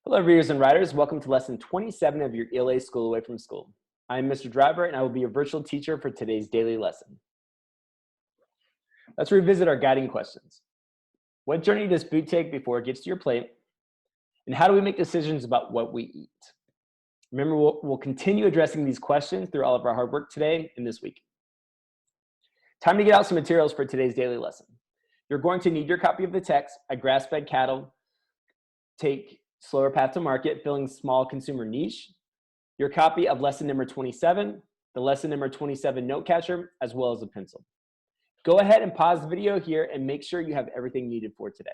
Hello, readers and writers. Welcome to lesson 27 of your ELA School Away from School. I am Mr. Driver, and I will be your virtual teacher for today's daily lesson. Let's revisit our guiding questions. What journey does food take before it gets to your plate? And how do we make decisions about what we eat? Remember, we'll continue addressing these questions through all of our hard work today and this week. Time to get out some materials for today's daily lesson. You're going to need your copy of the text, A Grass-Fed Cattle Take Slower Path to Market, Filling Small Consumer Niche, your copy of lesson number 27, the lesson number 27 note catcher, as well as a pencil. Go ahead and pause the video here and make sure you have everything needed for today.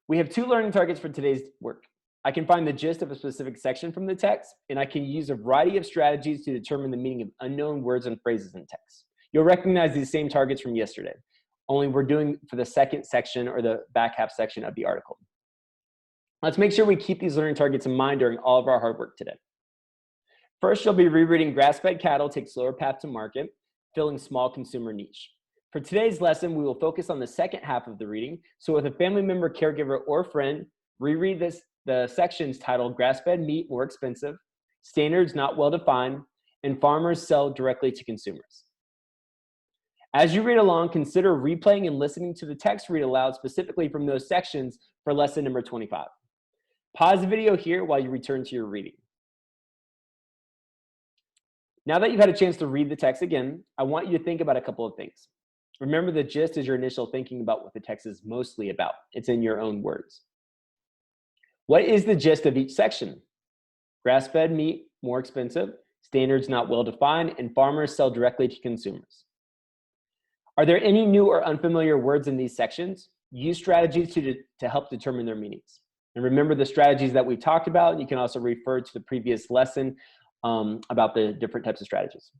We have two learning targets for today's work. I can find the gist of a specific section from the text, and I can use a variety of strategies to determine the meaning of unknown words and phrases in text. You'll recognize these same targets from yesterday, only we're doing for the second section or the back half section of the article. Let's make sure we keep these learning targets in mind during all of our hard work today. First, you'll be rereading Grass-Fed Cattle Take Slower Path to Market, Filling Small Consumer Niche. For today's lesson, we will focus on the second half of the reading. So with a family member, caregiver, or friend, reread the sections titled Grass-Fed Meat More Expensive, Standards Not Well Defined, and Farmers Sell Directly to Consumers. As you read along, consider replaying and listening to the text read aloud specifically from those sections for lesson number 25. Pause the video here while you return to your reading. Now that you've had a chance to read the text again, I want you to think about a couple of things. Remember, the gist is your initial thinking about what the text is mostly about. It's in your own words. What is the gist of each section? Grass-fed meat, more expensive, standards not well defined, and farmers sell directly to consumers. Are there any new or unfamiliar words in these sections? Use strategies to help determine their meanings. And remember the strategies that we talked about. You can also refer to the previous lesson about the different types of strategies.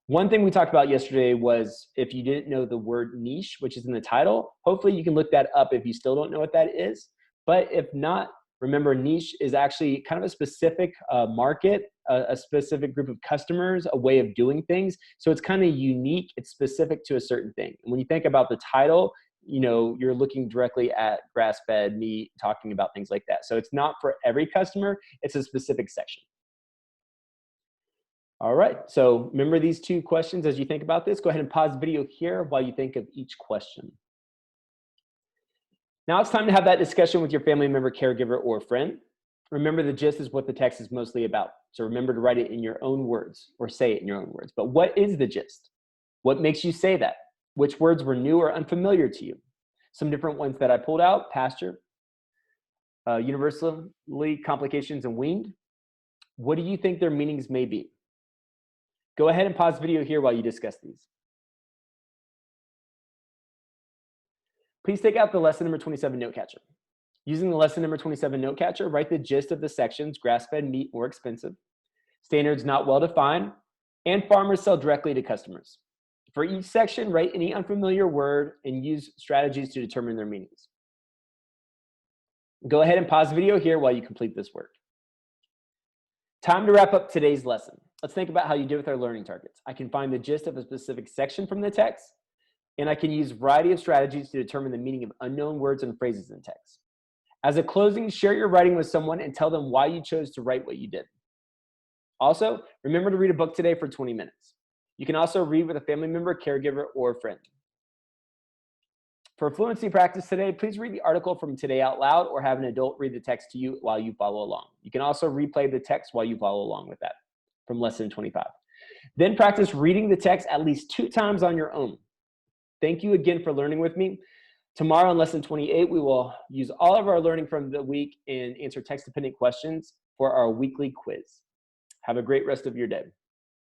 One thing we talked about yesterday was if you didn't know the word niche, which is in the title, hopefully you can look that up if you still don't know what that is. But if not, remember niche is actually kind of a specific market, a specific group of customers, a way of doing things. So it's kind of unique. It's specific to a certain thing. And when you think about the title, you know, you're looking directly at grass-fed meat, talking about things like that. So it's not for every customer, it's a specific section. All right, so remember these two questions as you think about this. Go ahead and pause the video here while you think of each question. Now it's time to have that discussion with your family member, caregiver, or friend. Remember, the gist is what the text is mostly about. So remember to write it in your own words or say it in your own words. But what is the gist? What makes you say that? Which words were new or unfamiliar to you? Some different ones that I pulled out: pasture, universally, complications, and weaned. What do you think their meanings may be? Go ahead and pause the video here while you discuss these. Please take out the lesson number 27 note catcher. Using the lesson number 27 note catcher, write the gist of the sections: grass-fed meat more expensive, standards not well defined, and farmers sell directly to customers. For each section, write any unfamiliar word and use strategies to determine their meanings. Go ahead and pause the video here while you complete this work. Time to wrap up today's lesson. Let's think about how you did with our learning targets. I can find the gist of a specific section from the text, and I can use a variety of strategies to determine the meaning of unknown words and phrases in text. As a closing, share your writing with someone and tell them why you chose to write what you did. Also, remember to read a book today for 20 minutes. You can also read with a family member, caregiver, or friend. For fluency practice today, please read the article from today out loud or have an adult read the text to you while you follow along. You can also replay the text while you follow along with that from lesson 25. Then practice reading the text at least 2 times on your own. Thank you again for learning with me. Tomorrow in lesson 28, we will use all of our learning from the week and answer text-dependent questions for our weekly quiz. Have a great rest of your day.